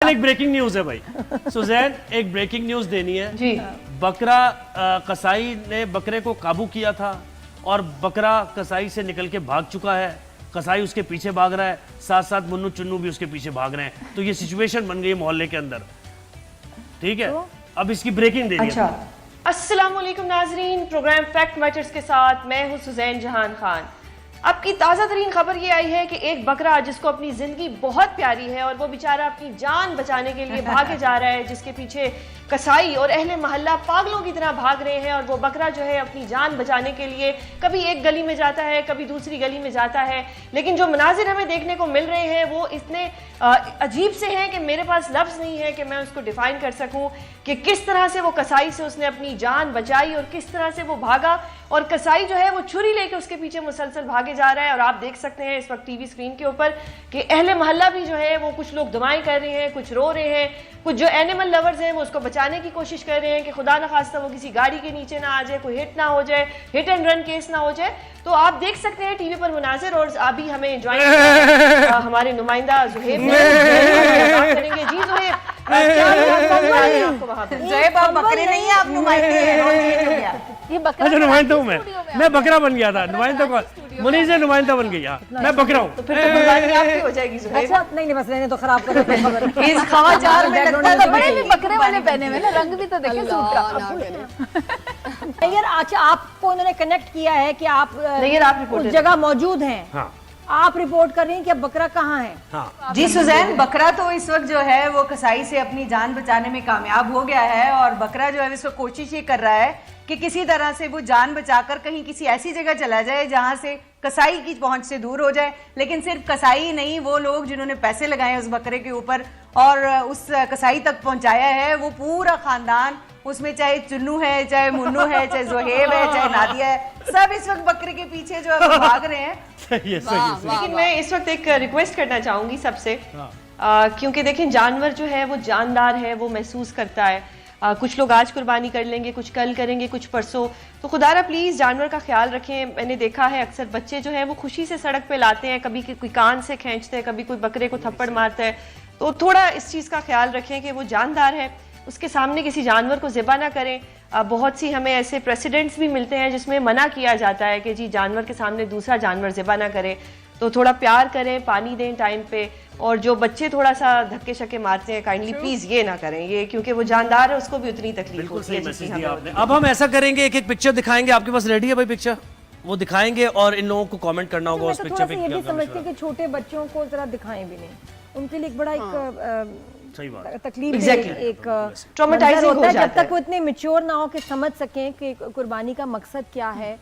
एक breaking news है भाई सुजैन, एक ब्रेकिंग न्यूज देनी है जी। बकरा कसाई ने बकरे को काबू किया था और बकरा कसाई से निकल के भाग चुका है। कसाई उसके पीछे भाग रहा है, साथ साथ मुन्नू चुन्नू भी उसके पीछे भाग रहे हैं। तो ये सिचुएशन बन गई है मोहल्ले के अंदर, ठीक है। अब इसकी ब्रेकिंग देनी है। अस्सलाम वालेकुम नाजरीन, प्रोग्राम फैक्ट मैटर्स के साथ मैं हूं सुजैन जहान खान। अब की ताज़ा तरीन खबर ये आई है कि एक बकरा जिसको अपनी ज़िंदगी बहुत प्यारी है और वो बेचारा अपनी जान बचाने के लिए भागे जा रहा है, जिसके पीछे कसाई और अहले मोहल्ला पागलों की तरह भाग रहे हैं, और वो बकरा जो है अपनी जान बचाने के लिए कभी एक गली में जाता है, कभी दूसरी गली में जाता है। लेकिन जो मनाजिर हमें देखने को मिल रहे हैं वो इतने अजीब से हैं कि मेरे पास लफ्ज़ नहीं है कि मैं उसको डिफ़ाइन कर सकूं कि किस तरह से वो कसाई से उसने अपनी जान बचाई और किस तरह से वो भागा। और कसाई जो है वो छुरी लेके उसके पीछे मुसलसल भागे जा रहा है। और आप देख सकते हैं इस वक्त टीवी स्क्रीन के ऊपर कि अहले मोहल्ला भी जो है वो कुछ लोग दुआएं कर रहे हैं, कुछ रो रहे हैं, कुछ जो एनिमल लवर्स हैं वो उसको बचाने की कोशिश कर रहे हैं कि खुदा न खास्ता वो किसी गाड़ी के नीचे ना आ जाए, कोई हिट ना हो जाए, हिट एंड रन केस ना हो जाए। तो आप देख सकते हैं टीवी पर मुनाजिर, और अभी हमें ज्वाइन हमारे नुमाइंदा जुहेब करेंगे। जी जुहेब, बकरे नहीं है, आप नुमाइंदे हैं। ये बकरा अच्छा नुमाइंदा हूँ मैं बकरा बन गया था। नुमाइंदा कौन? मुनीज़ से नुमाइंदा बन गया, मैं बकरा हूँ। तो फिर तो कुर्बानी आपकी हो जाएगी जुहेब। अच्छा नहीं बस रहने तो खराब कर खबर इस खवाजार में लगता है बड़े भी बकरे वाले पहने हुए ना, रंग भी तो देखे सूट का। यार अच्छा आपको उन्होंने कनेक्ट किया है कि आप रिपोर्ट उस जगह मौजूद हैं। हाँ। आप रिपोर्ट कर रही हैं कि अब बकरा कहाँ है? हाँ। जी सुजैन, बकरा तो इस वक्त जो है वो कसाई से अपनी जान बचाने में कामयाब हो गया है, और बकरा जो है इस वक्त कोशिश ये कर रहा है कि किसी तरह से वो जान बचाकर कहीं किसी ऐसी जगह चला जाए जहां से कसाई की पहुंच से दूर हो जाए। लेकिन सिर्फ कसाई नहीं, वो लोग जिन्होंने पैसे लगाए उस बकरे के ऊपर और उस कसाई तक पहुंचाया है, वो पूरा खानदान, उसमें चाहे चुन्नू है, चाहे मुन्नू है, चाहे जोहेब है, चाहे नादिया है, सब इस वक्त बकरे के पीछे जो है भाग रहे हैं। सही है, सही है। लेकिन मैं इस वक्त एक रिक्वेस्ट करना चाहूंगी सबसे, क्योंकि देखें जानवर जो है वो जानदार है, वो महसूस करता है। कुछ लोग आज कुर्बानी कर लेंगे, कुछ कल करेंगे, कुछ परसों। तो खुदारा प्लीज़ जानवर का ख्याल रखें। मैंने देखा है अक्सर बच्चे जो हैं वो खुशी से सड़क पे लाते हैं, कभी कोई कान से खींचते हैं, कभी कोई बकरे को थप्पड़ मारता है। तो थोड़ा इस चीज़ का ख्याल रखें कि वो जानदार है, उसके सामने किसी जानवर को ज़िबा ना करें। बहुत सी हमें ऐसे प्रेसिडेंट्स भी मिलते हैं जिसमें मना किया जाता है कि जी जानवर के सामने दूसरा जानवर ज़िबा ना करे। तो थोड़ा प्यार करें, पानी दें टाइम पे, और जो बच्चे थोड़ा सा धक्के शक्के मारते हैं काइंडली प्लीज ये ना करें, ये क्योंकि वो जानदार है, उसको भी उतनी तकलीफ होती है जितनी हमें होती है। अब हम ऐसा करेंगे, एक एक पिक्चर दिखाएंगे। आपके पास रेडी है भाई पिक्चर? वो दिखाएंगे और इन लोगों को कमेंट करना होगा उस पिक्चर पे। ये भी समझते हैं कि छोटे बच्चों को जरा दिखाएं भी नहीं, उनके लिए एक बड़ा एक सही बात, तकलीफ एक ट्रॉमेटाइजिंग हो जाता है जब तक वो इतने मैच्योर ना हो कि समझ सकें कि कुर्बानी का मकसद क्या है।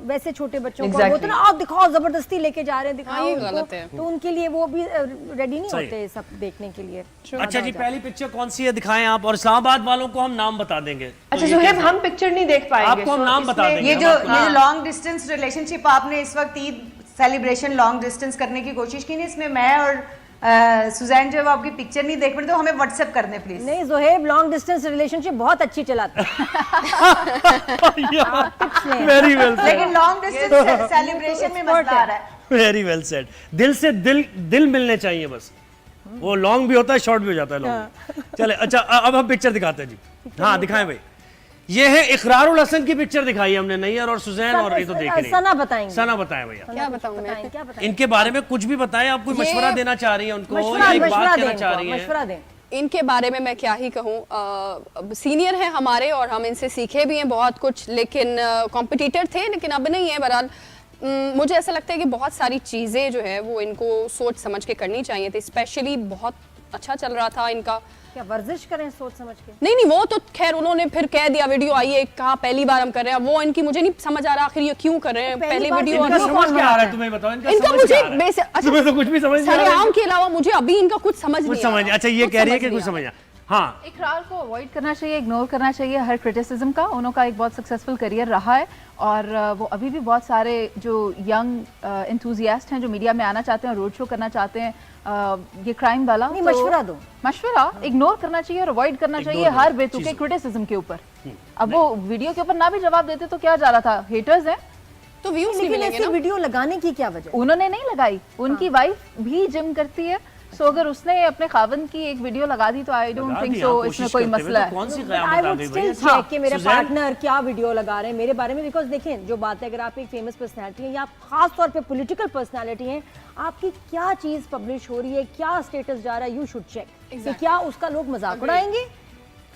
वैसे छोटे बच्चों को वो तो ना आप दिखाओ, जबरदस्ती लेके जा रहे हैं, दिखाओ उनको, तो उनके लिए वो भी रेडी नहीं होते सब देखने के लिए। अच्छा जी, पहली पिक्चर कौन सी है दिखाएं आप, और इस्लामाबाद वालों को हम नाम बता देंगे। अच्छा जुहेब, हम पिक्चर नहीं देख पाएंगे, आपको हम नाम बता देंगे। ये जो लॉन्ग डिस्टेंस रिलेशनशिप आपने इस वक्त ईद सेलिब्रेशन लॉन्ग डिस्टेंस करने की कोशिश की नहीं, इसमें मैं और सुजैन जो है आपकी पिक्चर नहीं देख पा, तो हमें व्हाट्सएप कर दें प्लीज। नहीं जोहेब लॉन्ग डिस्टेंस रिलेशनशिप बहुत अच्छी चलाता है। वेरी वेल, लेकिन लॉन्ग डिस्टेंस सेलिब्रेशन में मसला आ रहा है। Very well said. दिल से दिल मिलने चाहिए बस, वो लॉन्ग भी होता है, शॉर्ट भी हो जाता है लॉन्ग। चले अच्छा, अब हम पिक्चर दिखाते हैं जी। हाँ दिखाएं भाई। ये है इकरारुल हसन की पिक्चर दिखाई हमने, नैयर और सुजैन, और ये तो देख रही है। सना बताएंगे, सना बताएं भैया। क्या बताऊं मैं? क्या बताएं? इनके बारे में कुछ भी बताएं। आप कोई मशवरा देना चाह रही हैं उनको, या एक बात कहना चाह रही हैं? मशवरा दें। इनके बारे में मैं क्या ही कहूँ, सीनियर हैं हमारे और हम इनसे सीखे भी हैं बहुत कुछ, लेकिन कॉम्पिटिटर थे लेकिन अब नहीं है। बहरहाल मुझे ऐसा लगता है कि बहुत सारी चीज़ें जो है वो इनको सोच समझ के करनी चाहिए थी। स्पेशली बहुत अच्छा चल रहा था इनका, क्या वर्जिश करें सोच समझ के? नहीं वो तो खैर उन्होंने फिर कह दिया वीडियो आई है, कहा पहली बार हम कर रहे हैं। वो इनकी मुझे नहीं समझ आ रहा आखिर ये क्यों कर रहे हैं पहली वीडियो। इनका समझ क्या आ रहा है तुम्हें बताओ? इनका मुझे तुम्हें तो कुछ भी समझ नहीं आ रहा है। सरेआम के अलावा मुझे अभी इनका कुछ समझ नहीं आ रहा। अच्छा ये कह रही है कि कुछ समझ आ। हाँ, इकरार को अवॉइड करना चाहिए, इग्नोर करना चाहिए हर क्रिटिसिज्म का। उनका एक बहुत सक्सेसफुल करियर रहा है और वो अभी भी बहुत सारे जो यंग एंथुजियास्ट हैं जो मीडिया में आना चाहते हैं, रोड शो करना चाहते हैं, ये क्राइम वाला नहीं, मशवरा दो, मशवरा इग्नोर करना चाहिए और अवॉइड करना चाहिए हर बेतुके क्रिटिसिज्म के ऊपर। अब वो वीडियो के ऊपर ना भी जवाब देते तो क्या जा रहा था, हेटर्स हैं तो व्यूज नहीं मिलेंगे ना। वीडियो लगाने की क्या वजह? उन्होंने नहीं लगाई, उनकी वाइफ भी जिम करती है सो अगर उसने अपने खावन की एक वीडियो लगा दी तो आई डोंट थिंक सो इसमें कोई मसला है। कौन सी आई क़यामत आ वुड गई स्टिल भाई? चेक कि मेरे सुजैन? पार्टनर क्या वीडियो लगा रहे हैं मेरे बारे में, बिकॉज देखें जो बात है, अगर आप एक फेमस पर्सनैलिटी हैं या आप खास तौर पे पॉलिटिकल पर्सनैलिटी हैं, आपकी क्या चीज़ पब्लिश हो रही है, क्या स्टेटस जा रहा है, यू शुड चेक कि क्या उसका लोग मजाक उड़ाएंगे,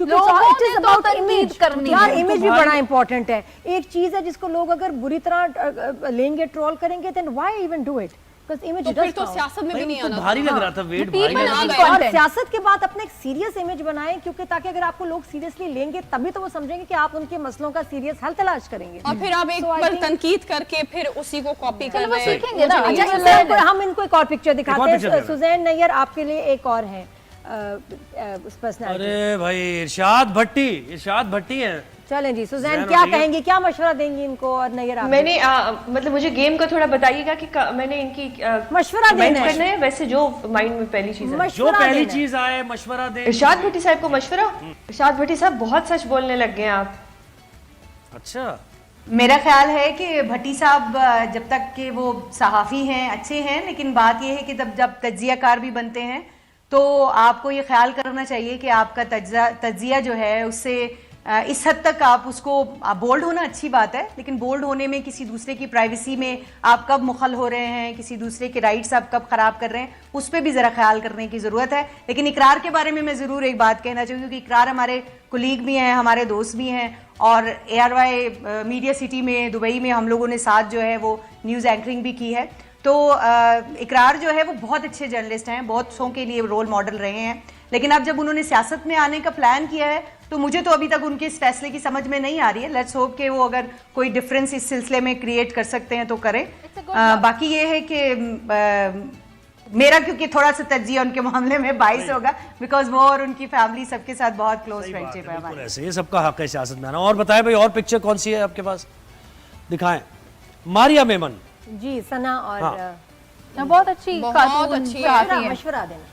क्योंकि लोगों it is ने तो about तनकीद image। करनी यार है। इमेज भी बड़ा इंपॉर्टेंट है। एक चीज है जिसको लोग अगर बुरी तरह लेंगे, ट्रोल करेंगे, then why even do it, because image तो फिर तो सियासत में भी नहीं उनको आना। भारी लग रहा था, वेट भारी people लग रहा are था। going- और सियासत के बाद अपने एक सीरियस इमेज बनाएं, क्योंकि ताकि अगर आपको लोग सीरियसली लेंगे तभी तो वो समझेंगे कि आप उनके मसलों का सीरियस हल तलाश करेंगे। और फिर आप एक So I पर think- तनकीद करके फिर उसी को कॉपी कर चलो वो रहे हैं। सीखेंगे ना। अच्छा, मुझे इससे लग रहा है। हम इनको एक और पिक्चर दिखाते picture हैं। दे सुजैन नैयर आपके लिए एक और है पर्सनैलिटी। अरे भाई इरशाद भट्टी है। चलें जी, सुजैन सुजैन क्या और नैयर। कहेंगी, क्या मशवरा देंगी इनको, और नैयर आप मैंने मतलब मुझे गेम का थोड़ा बताइएगा कि मैंने इनकी मशवरा comment देना है। करना है, वैसे जो माइंड में पहली चीज है। जो मशवरा पहली देना है। चीज आए मशवरा दे। इरशाद भट्टी साहब को मशवरा। इरशाद भट्टी साहब बहुत सच बोलने लग गए हैं आप। अच्छा, मेरा ख्याल है कि भट्टी साहब जब तक कि वो सहाफ़ी हैं, अच्छे हैं, लेकिन बात यह है कि जब तज्जियाकार भी बनते हैं तो आपको ये ख्याल करना चाहिए कि आपका तज्जिया जो है उससे इस हद तक आप उसको बोल्ड होना अच्छी बात है, लेकिन बोल्ड होने में किसी दूसरे की प्राइवेसी में आप कब मुखल हो रहे हैं, किसी दूसरे के राइट्स आप कब ख़राब कर रहे हैं, उस पर भी ज़रा ख्याल करने की ज़रूरत है। लेकिन इकरार के बारे में मैं ज़रूर एक बात कहना चाहूँगी, क्योंकि इकरार हमारे कुलीग भी हैं, हमारे दोस्त भी हैं, और ARY मीडिया सिटी में दुबई में हम लोगों ने साथ जो है वो न्यूज़ एंकरिंग भी की है। तो इकरार जो है वो बहुत अच्छे जर्नलिस्ट हैं, बहुत सौ के लिए रोल मॉडल रहे हैं, लेकिन अब जब उन्होंने सियासत में आने का प्लान किया है तो मुझे तो अभी तक उनके इस फैसले की समझ में नहीं आ रही है। लेट्स होप कि वो अगर कोई डिफरेंस इस सिलसिले में क्रिएट कर सकते हैं तो करें। बाकी ये है कि मेरा क्योंकि थोड़ा सा तज्जिया उनके मामले में बाइस होगा, बिकॉज वो और उनकी फैमिली सबके साथ बहुत क्लोज फ्रेंडशिप है बिल्कुल हमारी। ऐसे ये सबका हक है सियासत में आना। और बताएं भाई, और पिक्चर कौन सी है आपके पास, दिखाएं। मारिया मेमन जी, सना और हाँ। बहुत अच्छी बहुत कार्टून अच्छी है। चाहती हैं। मशवरा देना।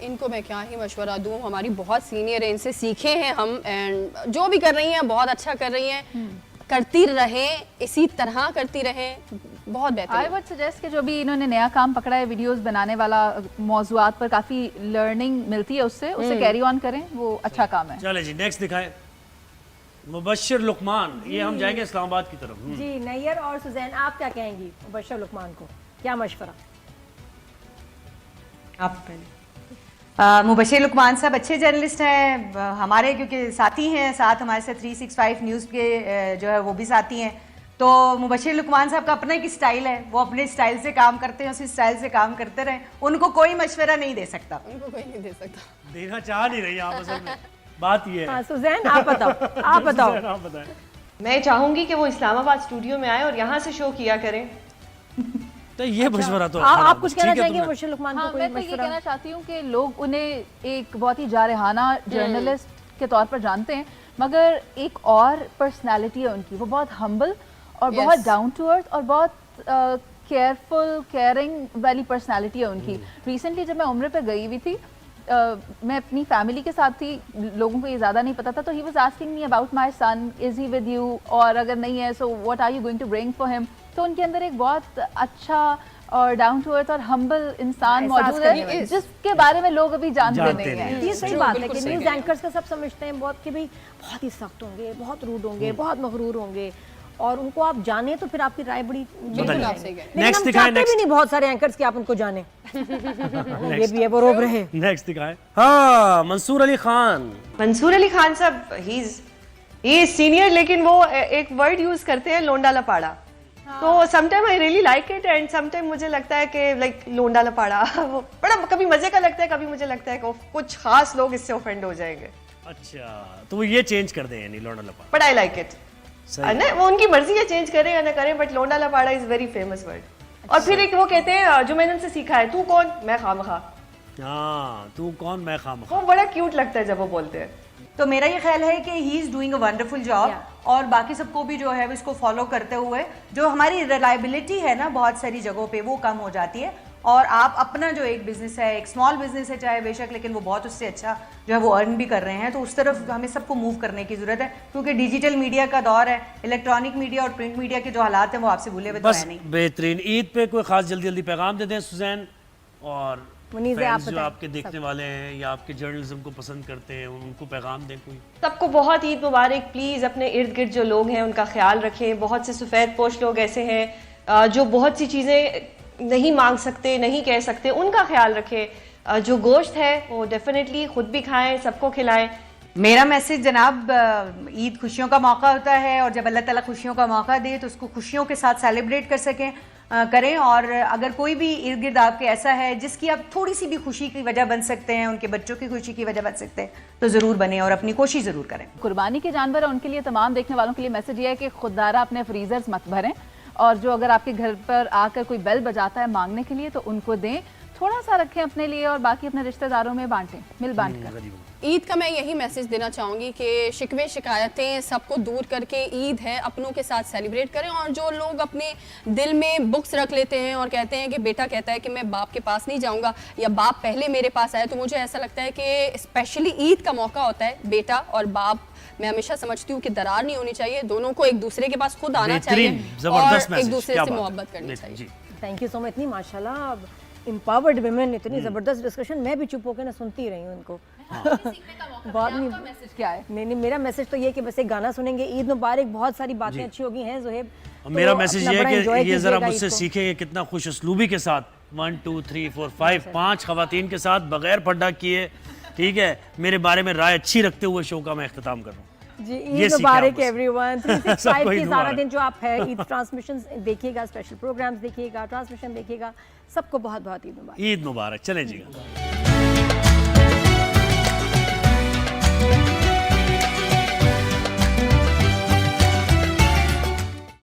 इनको मैं क्या ही मशवरा दूं, हमारी बहुत सीनियर है, इनसे सीखे हैं हम, एंड जो भी कर रही हैं बहुत अच्छा कर रही हैं, करती रहें, इसी तरह करती रहें, बहुत आई बेहतर। वुड सजेस्ट कि जो भी इन्होंने नया काम पकड़ा है वीडियोस बनाने वाला, मौजूआत पर काफ़ी लर्निंग मिलती है उससे, उसे कैरी ऑन करें, वो अच्छा काम है। चले जी, नेक्स्ट दिखाएं। मुबश्शिर लुकमान, ये हम जाएंगे इस्लामाबाद की तरफ। जी, नैयर और सुजैन आप क्या कहेंगी मुबश्शिर लुकमान को, क्या मशवरा? आप पहले। मुबश्शिर लुकमान साहब अच्छे जर्नलिस्ट हैं, हमारे क्योंकि साथी हैं, साथ हमारे साथ 365 न्यूज़ के जो है वो भी साथी हैं। तो मुबश्शिर लुकमान साहब का अपना एक स्टाइल है, वो अपने स्टाइल से काम करते हैं, उसी स्टाइल से काम करते रहें, उनको कोई मशवरा नहीं दे सकता। उनको कोई नहीं दे सकता। देना चाह नहीं रही आप असल में, बात ये है। हाँ सुजैन आप बताओ, आप बताओ। सुजैन, आप बताएं। मैं चाहूंगी कि वो इस्लामाबाद स्टूडियो में आए और यहाँ से शो किया करें। तो ये मशवरा तो आप कुछ कहना ठीक है चाहेंगे तुमने। मुबश्शिर लुकमान को, हाँ, कोई मैं तो ये मशवरा? कहना चाहती हूँ कि लोग उन्हें एक बहुत ही जारहाना जर्नलिस्ट के तौर पर जानते हैं, मगर एक और पर्सनालिटी है उनकी, वो बहुत हम्बल और बहुत डाउन टू अर्थ और बहुत केयरफुल केयरिंग वाली पर्सनालिटी है उनकी। रिसेंटली जब मैं उम्र पे गई हुई थी, मैं अपनी फैमिली के साथ थी, लोगों को ये ज़्यादा नहीं पता था, तो he was asking me about my son, is he with you, और अगर नहीं है so what are you going to bring for him. तो उनके अंदर एक बहुत अच्छा और डाउन टू अर्थ और हम्बल इंसान एहसास मौजूद करने है, वाली। जिसके बारे में लोग अभी जानते जानते नहीं नहीं हैं। ये सही True, बात है बिल्कुल कि सही न्यूज़ कह रहे एंकर्स का सब समझते हैं बहुत कि भाई बहुत ही सख्त होंगे, बहुत रूड होंगे, बहुत मगरूर होंगे, और उनको आप जाने तो फिर आपकी राय बड़ी बिल्कुल आप सही कह रहे हैं। लेकिन Next हम दिखाएं, चाहते भी next। नहीं बहुत सारे एंकर्स कि आप उनको जाने। ये भी है, वो रोब रहे। नेक्स्ट दिखाएं। हाँ, मंसूर अली खान। मंसूर अली खान साहब ही सीनियर, लेकिन वो एक वर्ड यूज करते हैं, लोंडा लपाड़ा। तो sometime I really like it, and sometime मुझे लगता है कि लाइक लोंडा लपाड़ा वो बड़ा कभी मजे का लगता है, कभी मुझे लगता है कि कुछ खास लोग इससे ऑफेंड हो जाएंगे, अच्छा, तो वो ये चेंज कर दें, यानी लोंडा लपा। But I like it. सही। ना वो उनकी मर्जी है, चेंज करें या ना करें, बट लोंडा लपाड़ा इज वेरी फेमस वर्ड। और फिर एक वो कहते हैं जो मैंने उनसे सीखा है, तू कौन मैं खामखा, हाँ, तू कौन मैं खामखा। वो बड़ा क्यूट लगता है जब वो बोलते हैं। तो मेरा ये ख्याल है कि he is doing a wonderful job, और बाकी सबको भी जो है वो इसको फॉलो करते हुए जो हमारी रिलायबिलिटी है ना बहुत सारी जगहों पे वो कम हो जाती है, और आप अपना जो एक बिजनेस है, एक स्मॉल बिजनेस है चाहे बेशक, लेकिन वो बहुत उससे अच्छा जो है वो अर्न भी कर रहे हैं, तो उस तरफ हमें सबको मूव करने की ज़रूरत है, क्योंकि डिजिटल मीडिया का दौर है, इलेक्ट्रॉनिक मीडिया और प्रिंट मीडिया के जो हालात हैं वो आपसे भूले हुए तो बस है नहीं। बेहतरीन। ईद पे कोई खास जल्दी जल्दी पैगाम दे दें सुजैन, और मुनीज़ आप फैंस जो बताएं। आपके देखने वाले हैं या आपके जर्नलिज्म को पसंद करते हैं, उनको पैगाम दें कोई। सबको बहुत ईद मुबारक। प्लीज़ अपने इर्द गिर्द जो लोग हैं उनका ख्याल रखें। बहुत से सफ़ेद पोश लोग ऐसे हैं जो बहुत सी चीज़ें नहीं मांग सकते, नहीं कह सकते, उनका ख्याल रखें। जो गोश्त है वो डेफिनेटली खुद भी खाएं, सबको खिलाएं। मेरा मैसेज जनाब, ईद खुशियों का मौका होता है और जब अल्लाह ताला खुशियों का मौका दे तो उसको खुशियों के साथ सेलिब्रेट कर सकें, करें। और अगर कोई भी इर्द गिर्द आपके ऐसा है जिसकी आप थोड़ी सी भी खुशी की वजह बन सकते हैं, उनके बच्चों की खुशी की वजह बन सकते हैं, तो ज़रूर बने और अपनी कोशिश ज़रूर करें। कुर्बानी के जानवर है उनके लिए, तमाम देखने वालों के लिए मैसेज ये है कि खुददारा अपने फ्रीजर्स मत भरें, और जो अगर आपके घर पर आकर कोई बेल बजाता है मांगने के लिए तो उनको दें, थोड़ा सा रखें अपने लिए और बाकी अपने रिश्तेदारों में बांटें, मिल बांट कर। ईद का मैं यही मैसेज देना चाहूँगी कि शिकवे शिकायतें सबको दूर करके ईद है अपनों के साथ सेलिब्रेट करें। और जो लोग अपने दिल में बुक्स रख लेते हैं और कहते हैं कि बेटा कहता है कि मैं बाप के पास नहीं जाऊँगा या बाप पहले मेरे पास आए, तो मुझे ऐसा लगता है कि स्पेशली ईद का मौका होता है, बेटा और बाप, मैं हमेशा समझती हूँ कि दरार नहीं होनी चाहिए, दोनों को एक दूसरे के पास खुद आना चाहिए और एक दूसरे से मोहब्बत करनी चाहिए। Thank you so much. इतनी माशाल्लाह एम्पावर्ड विमेन, इतनी ज़बरदस्त डिस्कशन। मैं भी चुप होकर ना सुनती रही हूँ उनको। बहुत नहीं, मैसेज क्या है? नहीं, मेरा मैसेज तो ये कि बस एक गाना सुनेंगे, ईद मुबारक, बहुत सारी बातें अच्छी होगी हैं ज़ुहैब। मेरा तो मैसेज अपना ये बड़ा है enjoy कि ये ज़रा कीजिएगा मुझसे ईद को। सीखें कितना खुश उसलूबी के साथ 1 2 3 4 5 5 खवातीन के साथ बगैर पर्दा किए, ठीक है, मेरे बारे में राय अच्छी रखते हुए शो का मैं इख्तिताम कर रहा हूँ। जी, ये ईद सीखे मुबारक आप एवरीवन। सबको 365 ईद की सारा मुबारक। दिन जो आप है ईद ट्रांसमिशन देखिएगा, स्पेशल प्रोग्राम्स देखिएगा, ट्रांसमिशन देखिएगा, सबको बहुत बहुत ईद मुबारक। ईद मुबारक। चलें जी।